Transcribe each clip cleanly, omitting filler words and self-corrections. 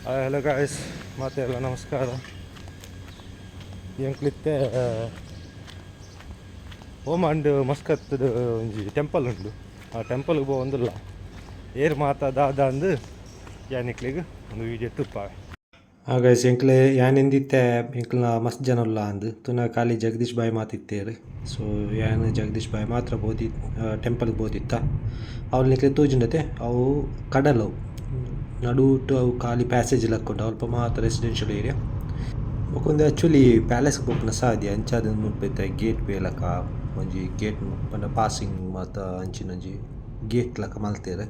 Hello guys, ಮತ್ತೆ ಎಲ್ಲ ನಮಸ್ಕಾರ. ಎಂಕ್ಲಿತ್ತೆ ಓಮಂಡ್ ಮಸ್ಕತ್ದು ಒಂಜಿ ಟೆಂಪಲ್ ಉಂಡು. ಆ ಟೆಂಪಲ್ಗೆ ಬಂದಿಲ್ಲ ಏರ್ ಮಾತಾದ ಅಂದು ಯಾನಿಕ್ಲಿಗೆ ಒಂದು ವೀಡಿಯೋ ತುಪ್ಪ. ಗೈಸ್ ಎಂಕ್ಲೆ ಯಾನೆಂದಿತ್ತೆ ಎಂಕ್ಲ ಮಸ್ತ್ ಜನ ಉಲ್ಲ ಅಂದು ತುನ ಖಾಲಿ ಜಗದೀಶ್ ಬಾಯಿ ಮಾತಿತ್ತೇರು. ಸೊ ಯಾನ್ ಜಗದೀಶ್ ಬಾಯಿ ಮಾತ್ರ ಬೋದಿ ಟೆಂಪಲ್ಗೆ ಬೋದಿತ್ತ. ಅವ್ರು ನಿಕ್ಲೆ ತೋಜುಂಡತೆ ಅವು ಕಡಲು ನಡುಟು ಅವು ಖಾಲಿ ಪ್ಯಾಸೇಜ್ ಲಕ್ಕೊಂಡು ಅಲ್ಪ ಮಾತ್ರ ರೆಸಿಡೆನ್ಷಿಯಲ್ ಏರಿಯಾ ಬೊಕೊಂದು ಆ್ಯಕ್ಚುಲಿ ಪ್ಯಾಲೇಸ್ಗೆ ಪೋಪುನ ಸಾಧ್ಯ ಅಂಚಾದ ಮುನ್ಪೈತೆ ಗೇಟ್ ವೇ ಲಕ ಒಂಜಿ ಗೇಟ್ ಪಂಡ ಪಾಸಿಂಗ್ ಮಾತ ಅಂಚಿನೊಂಜಿ ಗೇಟ್ ಲಕ ಮಲ್ತೇರು.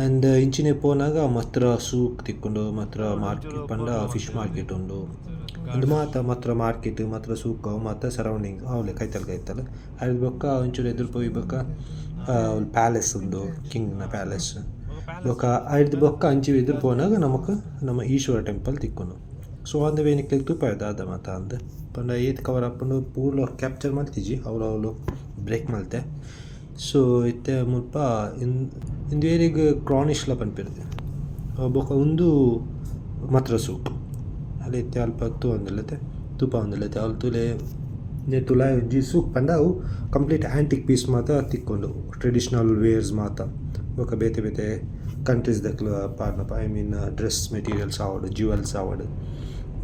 ಆ್ಯಂಡ್ ಇಂಚಿನೇ ಪೋನಾಗ ಮಾತ್ರ ಸೂಕ್ ತಿಕ್ಕೊಂಡು ಮಾತ್ರ ಮಾರ್ಕೆಟ್ ಪಂಡ ಫಿಶ್ ಮಾರ್ಕೆಟ್ ಉಂಡು. ಒಂದು ಮಾತ್ರ ಮಾರ್ಕೆಟ್ ಮಾತ್ರ ಸೂಕ್ ಅವು ಮಾತ್ರ ಸರೌಂಡಿಂಗ್ ಅವಲೆ ಕೈತಲ್ ಅದು ಬೊಕ್ಕ ಒಂಚೂರು ಎದುರು ಪೋಯಿ ಬೊಕ್ಕ ಪ್ಯಾಲೇಸ್ ಉಂಡು, ಕಿಂಗ್ನ ಪ್ಯಾಲೇಸ್. ಬೊಕ್ಕ ಐದು ಬೊಕ್ಕ ಅಂಚಿ ಎದುರು ಪೋನಾಗ ನಮ್ಮ ಈಶ್ವರ ಟೆಂಪಲ್ ತಿಕ್ಕೊಂಡು. ಸೊ ಅಂದ ವೇನಿಕ್ಲಿಗೆ ತುಪ್ಪಾಯ್ತು ಆದ ಮಾತ ಅಂದ ಪಂಡ ಏತ್ ಕವರ್ ಹಾಕೊಂಡು ಪೂರ್ಲ ಕ್ಯಾಪ್ಚರ್ ಮಾಡ್ತಿಜಿ ಅವಳು ಬ್ರೇಕ್ ಮಲ್ತೆ. ಸೊ ಇತ್ತೆ ಮುಲ್ಪ ಇಂದು ಏರಿಗೆ ಕ್ರಾನಿಶ್ಲ ಪನ್ಪಿರ್ದೆ ಬೊಕ್ಕ ಒಂದು ಮಾತ್ರ ಸೂಪ್ ಅಲ್ಲಿ ಇತ್ತೆ ಅಲ್ಪ ಅಂದಿಲ್ಲತೆ ತುಪ್ಪ ಒಂದಿಲ್ಲತೆ ಅವ್ರು ತುಲೆ ಒಂಜಿ ಸೂಪ್ ಪಂಡ ಅವು ಕಂಪ್ಲೀಟ್ ಆ್ಯಂಟಿಕ್ ಪೀಸ್ ಮಾತ ತಿಕ್ಕೊಂಡು ಟ್ರೆಡಿಷ್ನಲ್ ವೇರ್ಸ್ ಮಾತ ಬೊಕ್ಕ ಬೇತೆ ಕಂಟ್ರೀಸ್ ದಕ್ಲು ಪಾರ್ನಪ ಐ ಮೀನ್ ಡ್ರೆಸ್ ಮೆಟೀರಿಯಲ್ಸ್ ಆವಡು ಜ್ಯುವೆಲ್ಸ್ ಆವಡು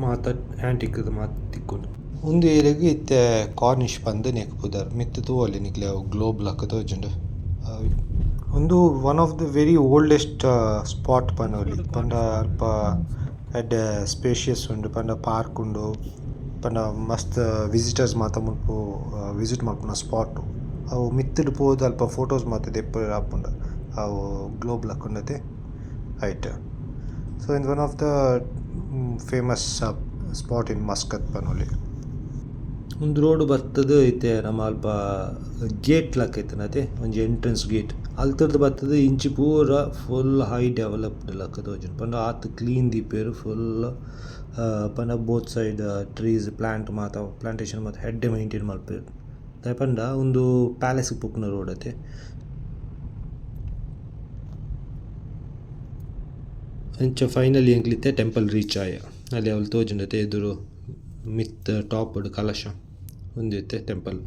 ಮಾತ ಆ್ಯಂಟಿಕ್ ಮಾತ ತಿಕ್ಕೊಂಡು ಒಂದು ಏರಿಯಾಗೆ ಇತ್ತೆ ಕಾರ್ನಿಶ್ ಪಂದ್ ನೆಕ್ ಪುದರ್ ಮಿತ್ತು ತೂವಲ್ಲಿ ನಿಕ್ಲೆ ಅವು ಗ್ಲೋಬ್ ಲಕ್ಕ ತೋಜುಂಡು. ಒಂದು one of the very oldest spot ಪನೊಲಿ ಪಂಡ ಅಲ್ಪ ಎಡ್ಡೆ ಸ್ಪೇಷಿಯಸ್ ಉಂಡು ಪಂಡ ಪಾರ್ಕ್ ಉಂಡು ಪಂಡ ಮಸ್ತ್ ವಿಸಿಟರ್ಸ್ ಮಾತ ಮುನ್ಪು ವಿಸಿಟ್ ಮಲ್ಪುನ ಸ್ಪಾಟು ಅವು ಮಿತ್ತುಡು ಪೋದು ಅಲ್ಪ ಫೋಟೋಸ್ ಮಾತ ದೆಪ್ಪ ಆಪುಂಡ ಅವು ಗ್ಲೋಬ್ ಲಕ್ಕೊಂಡತೆ ಐಟ್. So in one of the famous spot in Muscat ಪನೊಲಿ ಒಂದು ರೋಡ್ ಬರ್ತದೆ ಐತೆ ನಮ್ಮ ಅಲ್ಪ ಗೇಟ್ ಲಕ್ಕ ಐತನತೆ ಒಂಜಿ ಎಂಟ್ರೆನ್ಸ್ ಗೇಟ್ ಅಲ್ತರ್ದು ಬರ್ತದೆ ಇಂಚಿ ಪೂರ ಫುಲ್ ಹೈ ಡೆವಲಪ್ಡ್ ಲಕ್ಕ ತೋಜುಂಡು ಪಂಡ ಆತ್ ಕ್ಲೀನ್ ದೀಪೇರು ಫುಲ್ ಪಂಡ ಬೋತ್ ಸೈಡ್ ಟ್ರೀಸ್ ಪ್ಲಾಂಟೇಶನ್ ಮಾತ ಹೆಡ್ಡೆ ಮೈಂಟೈನ್ ಮಲ್ಪೇರು ಪಂಡ ಒಂದು ಪ್ಯಾಲೇಸ್ಗೆ ಪೋಪುನ ರೋಡ್ ಅತೆ. ಅಂಚ ಫೈನಲಿ ಎಂಕ್ಲಿತ್ತೆ ಟೆಂಪಲ್ ರೀಚ್ ಆಯ ಅಲ್ಲಿ ಅವಳು ತೋಜುಂಡತೆ ಎದುರು ಮಿತ್ ಟಾಪ್ ಕಲಶ ಒಂದಿತ್ತೆ ಟೆಂಪಲ್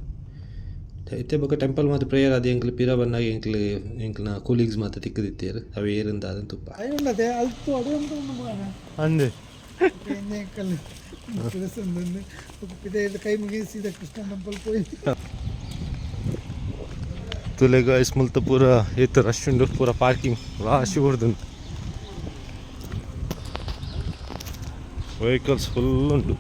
ಐತೆ ಬೊಕ್ಕ ಟೆಂಪಲ್ ಮಾತ್ರ ಪ್ರೇಯರ್ ಅದು ಎಂಕ್ಲು ಪಿರ ಬನ್ನಾಗ ಎಂಕ್ಲನ ಕೂಲೀಗ್ಸ್ ಮಾತ್ರ ತಿಕ್ಕದಿತ್ತೇರು ಅವು ಏರಿಂದ ಅದನ್ನು ತುಪ್ಪ ಅಂದೆ ತುಲೆಗ ಇಸ್ಮಲ್ತ ಪೂರ ಏತ್ ರಶ್ ಉಂಡು ಪೂರ ಪಾರ್ಕಿಂಗ್ ರಾಶಿ ಹೊಡ್ದು ವೆಹಿಕಲ್ಸ್ ಫುಲ್ ಉಂಡು.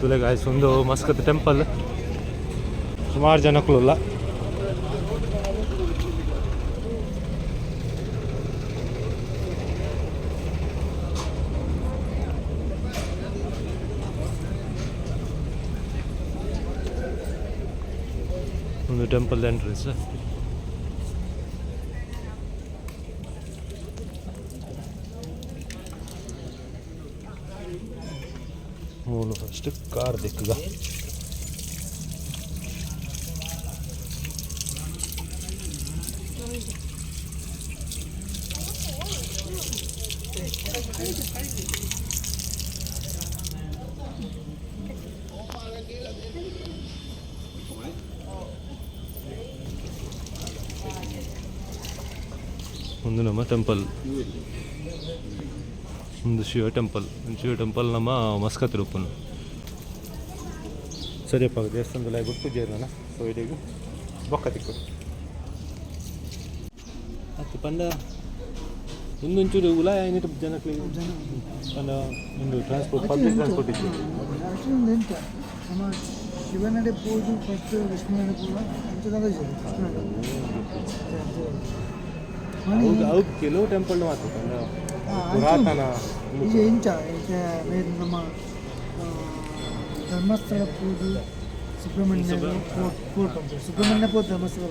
ತುಲೆಗಾಯ್ಸ್ ಒಂದು ಮಸ್ಕತ್ ಟೆಂಪಲ್ ಸುಮಾರು ಜನಕ್ಕಲ್ಲ ಒಂದು ಟೆಂಪಲ್ ಎಂಟ್ರೆನ್ಸ್. ಫಸ್ಟ್ ಕಾರ್ ದಿಕ್ಕಗ ಒಂದು ನಮ್ಮ ಟೆಂಪಲ್ ಒಂದು ಶಿವ ಟೆಂಪಲ್ ನಮ್ಮ ಮಸ್ಕತ್ ರೂಪನು ಸರಿಯಪ್ಪ ದೇವಸ್ಥಾನದಲ್ಲಿ ಗುಡ್ ಪೂಜೆ ಇರೋಣ. ಸೊ ಇಡೀಗ ಬೊಕ್ಕ ತಿಕ್ಕು ಅದು ಪಂಡ ಒಂದೊಂಚೂರು ಉಲ ಏನಿಟ್ಟು ಜನಕ್ಕೆ ಪಂಡ ಒಂದು ಟ್ರಾನ್ಸ್ಪೋರ್ಟ್ ಪಬ್ಲಿಕ್ ಟ್ರಾನ್ಸ್ಪೋರ್ಟ್ ಇತ್ತು ಶಿವನಡೆ ಪೂಜು ಫಸ್ಟ್ ವಿಷ್ಣುವಿನ ಅವು ಕೆಲವು ಟೆಂಪಲ್ ಮಾತ್ರ ಪುರಾತನ ಇಂಚ ನಮ್ಮ ಧರ್ಮಸ್ಥಳ ಪೂಜೆ ಸುಬ್ರಹ್ಮಣ್ಯ ಪೋರ್ಟ್ ಧರ್ಮಸ್ಥಳ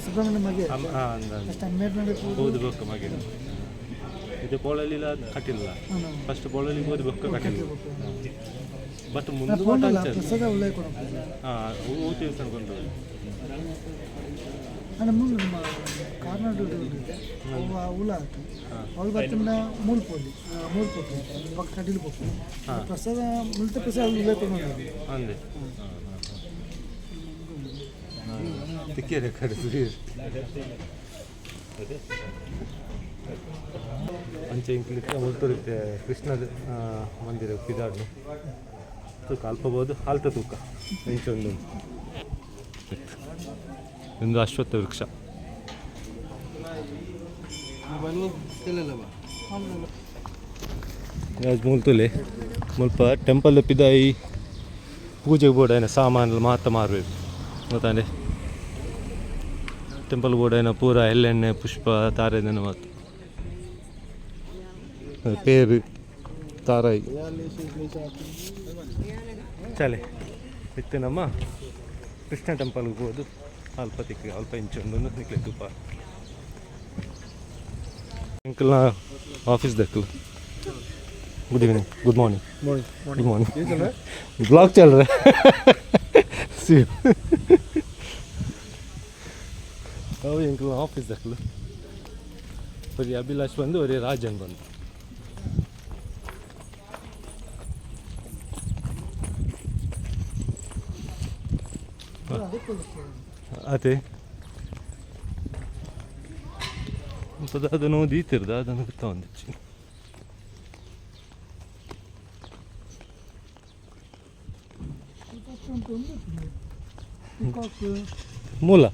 ಸುಬ್ರಹ್ಮಣ್ಯ ಮಗೆ ಅಷ್ಟು ಹನ್ನೆರಡು ಬೋದು ಬೊಕ್ಕ ಮಗೆ ಇದು ಪೋಳಲಿಲ್ಲ ಕಟ್ಟಿಲ್ಲ ಫಸ್ಟ್ ಪೋಳಲಿ ಬೋದು ಬೊಕ್ಕ ಕಟ್ಟಿಲ್ಲ ಬಟ್ ಮುಂದೆ ಹಾಂ ಊತಿ ಕೊಂಡು అంటే ముందు మా కార్నాటక ఊళ్ళ వాళ్ళు బతున్న మూలిపోలి పక్క కడ్డీలు పోతుంది ప్రసాద మిగతా ప్రసాద్ లేకుండా ఉన్నది అంది ತಿಕ್ಕೇರಿ ಕಡೆ ಅಂಚೆ ಇಂಕ್ಲಿಕ್ಕೆ ಮುಲ್ತೂರಿತ್ತೆ ಕೃಷ್ಣದ ಮಂದಿರ ಪಿದಾಡ್ನು ತೂಕ ಅಲ್ಪಬಹುದು ಹಾಲ್ತ ತೂಕ ಇಂಚೊಂದು ಒಂದು ಅಶ್ವತ್ಥ ವೃಕ್ಷ ಮೂಲ್ತುಲೆ ಮುಲ್ಪ ಟೆಂಪಲ್ ಪಿದಾಯಿ ಪೂಜೆಗೆ ಬೋಡಾಯಿನ ಸಾಮಾನು ಮಾತ್ರ ಮಾರಬೇಕು ಗೊತ್ತಾಂಡೆ ಟೆಂಪಲ್ ಬೋಡಾಯಿನ ಪೂರ ಎಳ್ಳೆಣ್ಣೆ ಪುಷ್ಪ ತಾರೆದೆನ ಮಾತು ಪೇರು ತಾರಾಯಿ ಚಾಲೆ ಇತ್ತು ನಮ್ಮ ಕೃಷ್ಣ ಟೆಂಪಲ್ಗೆ ಹೋದು ಅಲ್ಪ ತಿಕ್ಕ ಅಲ್ಪ ಇಂಚೊಂದು ನಿಕ್ಲೆ ತುಪ್ಪ ಅಂಕಲ್ನ ಆಫೀಸ್ ದಕ್ಕಲು good evening good morning good morning blog चल रहा है अंकल ऑफिस देख लो और ये अभिलाष बंद और ये राजन बंद ಅದೇ ಅದನ್ನು ದೀತಿರ್ದ ಅದನ್ನು ಗೊತ್ತಾ ಒಂದಿಚ್ಚಿ ಮೂಲ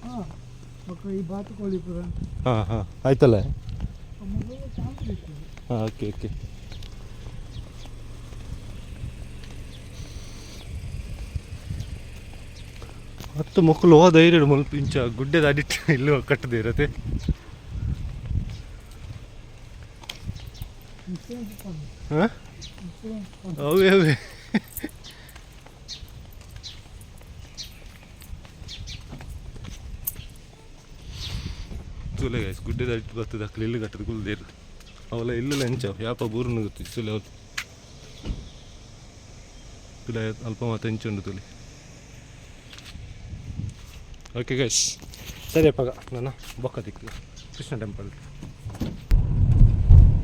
ಹಾಂ ಹಾಂ ಆಯ್ತಲ್ಲ ಹಾಂ ಓಕೆ ಓಕೆ ಹತ್ತು ಮಕ್ಕಳು ಹೋದ ಐರೆಡು ಮುಲ್ಪ ಇಂಚ ಗುಡ್ಡೆದ ಅಡಿಟ್ಟು ಇಲ್ಲೂ ಕಟ್ಟದೆ ಇರತ್ತೆ ಹಾಂ ಅವೇ ಅವೇ ಸುಲೆ ಗೈಸ್ ಗುಡ್ಡೆದ ಅಡಿಟ್ಟು ಬರ್ತದೆ ಅಕ್ಕಲು ಇಲ್ಲು ಕಟ್ಟದ ಕುಲ್ದೇರು ಅವೆಲ್ಲ ಇಲ್ಲೆಲ್ಲ ಹೆಂಚಾವ ಯಾಪ ಬೂರ್ನು ಗೊತ್ತಿತ್ತು ಸುಲೆ ಅವಳು ತುಲೆ ಅಲ್ಪ ಮಾತು ಹೆಂಚುಂಡು ತುಲೆ ಓಕೆ ಗೈಸ್ ಸರಿ ಅಪ್ಪಾಗ ನಾನು ಬೊಕ್ಕ ತಿಕ್ಕು ಕೃಷ್ಣ ಟೆಂಪಲ್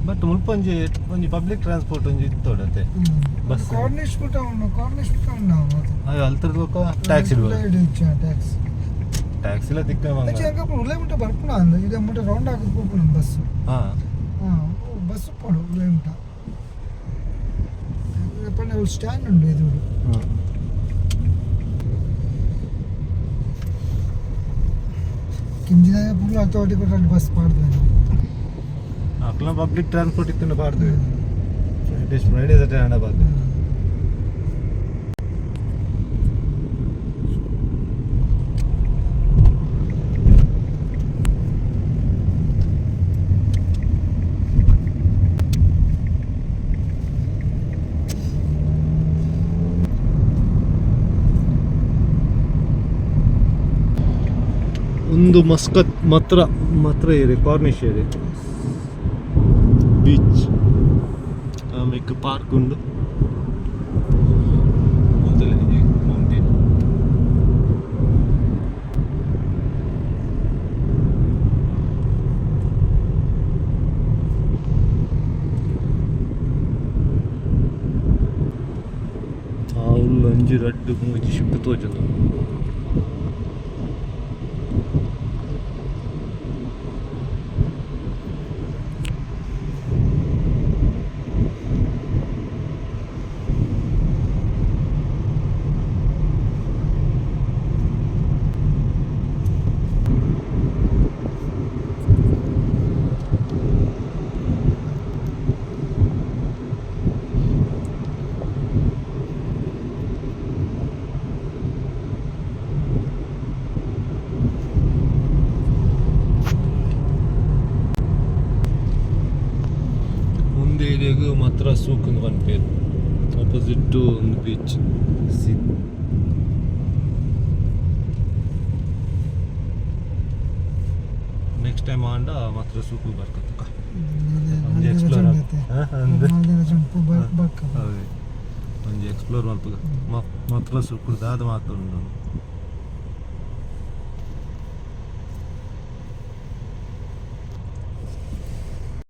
ಬಟ್ ಮುಲ್ಪ ಒಂಜಿ ಒಂಜಿ ಪಬ್ಲಿಕ್ ಟ್ರಾನ್ಸ್ಪೋರ್ಟ್ ಒಂಜಿ ಇತ್ತೋಡತ್ತೆ ಬಸ್ ಕಾರ್ನಿಶ್ ಬಿಟ್ಟ ಉಂಡು ಅಯ್ಯೋ ಅಲ್ತರದಕ್ಕ ಟ್ಯಾಕ್ಸಿ ಟ್ಯಾಕ್ಸಿಲ ತಿಕ್ಕ ಉಳ್ಳೆ ಮುಟ್ಟ ಬರ್ಪುಣ ಅಂದ ಇದು ಮುಟ್ಟ ರೌಂಡ್ ಹಾಕಿ ಹೋಗ್ಬಿಡ ಬಸ್ ಬಸ್ ಪಡು ಉಳ್ಳೆ ಮುಟ್ಟ ಸ್ಟ್ಯಾಂಡ್ ಉಂಡು ಇದು ಕಿಂಜಿನ ಪುಲ್ಲ ಅಥಾರಿಟಿ ಕೊಟ್ಟು ಬಸ್ ಪಾಡ್ದು ಅಕ್ಲ ಪಬ್ಲಿಕ್ ಟ್ರಾನ್ಸ್ಪೋರ್ಟ್ ಇತ್ತು ಪಾಡ್ದು ಫ್ರೈಡೇ ಸಟೇ ಹಣ ಬಾರ್ದು ಒಂದು ಮಸ್ಕತ್ ಮಾತ್ರ ಏರಿ ಕಾರ್ನಿಶ್ ಏರಿ ಬೀಚ್ ಆಮೇಲೆ ಪಾರ್ಕ್ ಉಂಡು ಮೌಂಟೇನ್ ಅವ್ಲು ಅಂಜಿ ರಡ್ಡು ಮೂಜಿ ಶಿಪ್ ತೋಜನ ಏರಿಯಾಗೂ ಮಾತ್ರ ಸೂಕ್ ಅಂತ ಒಂದು ಪೇರು ಆಪೋಸಿಟ್ ಒಂದು ಬೀಚ್ ನೆಕ್ಸ್ಟ್ ಟೈಮ್ ಆಂಡ ಮಾತ್ರ ಸೂಕು ಬರ್ಕತ್ತ ಒಂದು ಎಕ್ಸ್ಪ್ಲೋರ್ ಒಂದು ಎಕ್ಸ್ಪ್ಲೋರ್ ಮಾಡ್ತದ ಮಾತ್ರ ಸೂಕು ದಾದ ಮಾತು ಉಂಟು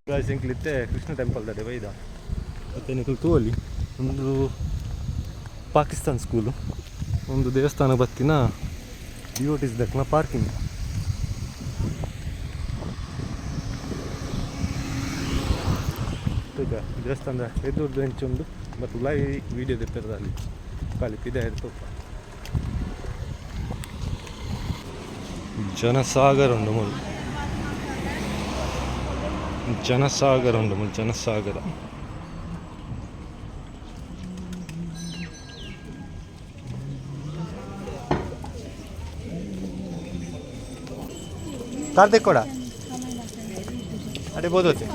ಗಾಯ್ಸ್ ಎಂಕ್ಲಿತ್ತೆ ಕೃಷ್ಣ ಟೆಂಪಲ್ ದಡೆ ಬೈದ ಮತ್ತು ನಿಖಲ್ ತೋಲಿ ಒಂದು ಪಾಕಿಸ್ತಾನ್ ಸ್ಕೂಲು ಒಂದು ದೇವಸ್ಥಾನ ಬತ್ತಿನ ಡಿವೋಟಿಸ್ ದಕ್ನ ಪಾರ್ಕಿಂಗ್ ಈಗ ದೇವಸ್ಥಾನದ ಎದುರ್ದು ಹೆಂಚೊಂದು ಮತ್ತು ಲೈವ್ ವೀಡಿಯೋ ತೆಪ್ಪರಲ್ಲಿ ಕಲಿಪಿದೆ ತೋಪ ಜನಸಾಗರ ಉಂಡು ಮುಲ್ ಜನಸಾಗರ ಉಂಡು ಮುಲ್ ಜನಸಾಗರ ಕಾರ್ತಿಕ್ ಕೂಡ ಅಡೆ ಬೋಧೋತೆ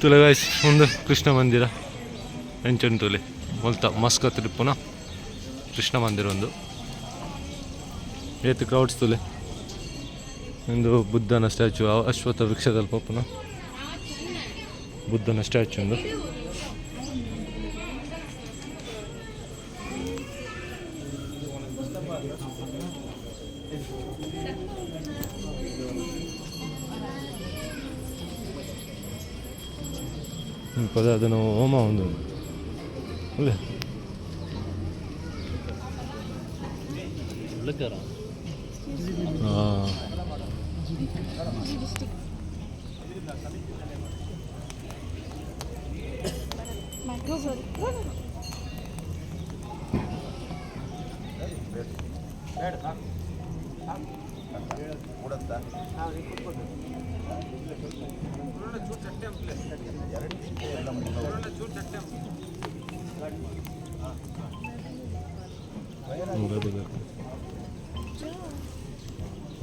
ತುಲೆ ಗಾಯ್ಸ್ ಒಂದು ಕೃಷ್ಣ ಮಂದಿರ ಎಂಚುಂಟುಲೆ ಮೊಲ್ತ ಮಸ್ಕತ್ ಪುನ ಕೃಷ್ಣ ಮಂದಿರ ಒಂದು ಏತು ಕ್ರೌಡ್ಸ್ ತುಲೆ ಒಂದು ಬುದ್ಧನ ಸ್ಟ್ಯಾಚು ಅಶ್ವತ್ಥ ವೃಕ್ಷದಲ್ಲಿ ಪಪ್ಪುನ ಬುದ್ಧನ ಸ್ಟ್ಯಾಚು ಒಂದು ಪದ ಅದನ್ನು ಹೋಮ ಒಂದು ಅಲ್ಲೇ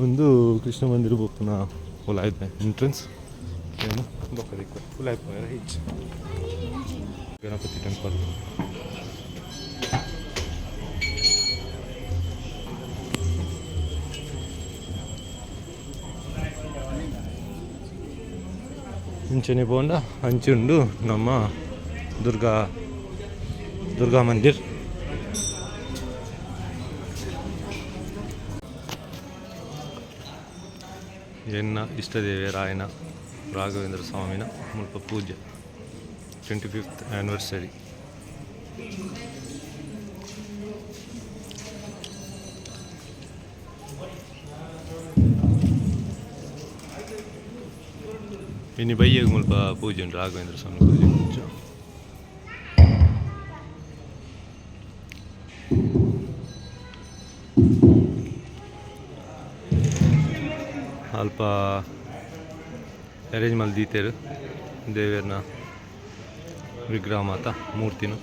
ಒಂದು ಕೃಷ್ಣ ಮಂದಿರ ಬಪ್ಪನ ಒಲಾಯ್ದೆ ಎಂಟ್ರೆನ್ಸ್ ಏನು ಬೊಕ್ಕದಿಕ್ಕ ಒಲಾಯ್ಪೋಯ ಹೆಚ್ಚು ಗಣಪತಿ ಟೆಂಪಲ್ ಇಂಚನೆ ಬೋಂಡ ಹಂಚುಂಡು ನಮ್ಮ ದುರ್ಗಾ ಮಂದಿರ್ ಎನ್ನ ಇಷ್ಟದೇವಿ ರಾಯನ ರಾಘವೇಂದ್ರ ಸ್ವಾಮಿನ ಮುಲ್ಪ ಪೂಜೆ 25th ಆ್ಯನಿವರ್ಸರಿ ಇನ್ನು ಬೈಯಾಗ ಮುಲ್ಪ ಪೂಜೆ ಉಂಟು ರಾಘವೇಂದ್ರ ಸ್ವಾಮಿ ಪೂಜೆ ಮುಂಚೆ ಅಲ್ಪ ಅರೇಂಜ್ ಮಾಡಿ ದೀತೇರು ದೇವರನ್ನ ವಿಗ್ರಹ ಮಾತ ಮೂರ್ತಿನು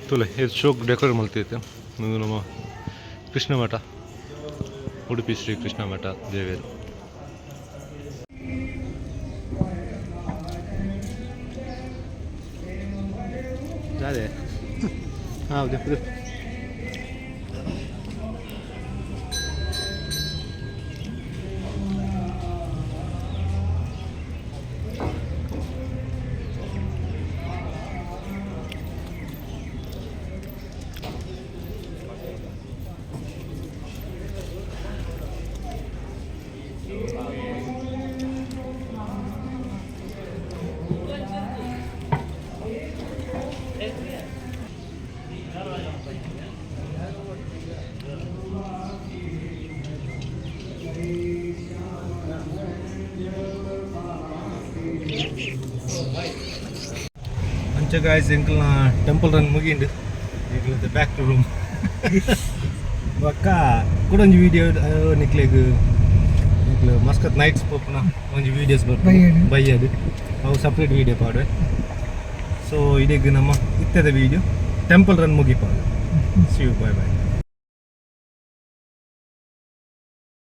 ತುಲೆ ಇದು ಶೋಕ್ ಡೆಕೋರೇಟ್ ಮಾಡ್ತೈತೆ ಒಂದು ನಮ್ಮ ಕೃಷ್ಣ ಮಠ ಉಡುಪಿ ಶ್ರೀ ಕೃಷ್ಣ ಮಠ ದೇವೇರು ಅದೇ ಹೌದು ಅಂಚೆ ಗಾಯ್ಸ್ ಎಂಕಲ್ನ ಟೆಂಪಲ್ ರನ್ ಮುಗಿಂಡು ಈಗ ಬ್ಯಾಕ್ ಟು ರೂಮ್ ಒಕ್ಕ ಕೂಡ ಒಂದು ವಿಡಿಯೋ ನಿಕ್ಲೆಗ್ ಮಸ್ಕತ್ ನೈಟ್ಸ್ ಪೋಪುನ ಒಂದು ವೀಡಿಯೋಸ್ ಬರ್ತದೆ ಬೈಯದು ಅವು ಸಪ್ರೇಟ್ ವೀಡಿಯೋ ಪಾಡ್ರೆ ಸೊ ಇದೀಗ ನಮ್ಮ ಇತ್ತದ ವೀಡಿಯೋ ಟೆಂಪಲ್ ರನ್ ಮುಗಿಪಾಡು ಸಿ ಯು ಬೈ ಬೈ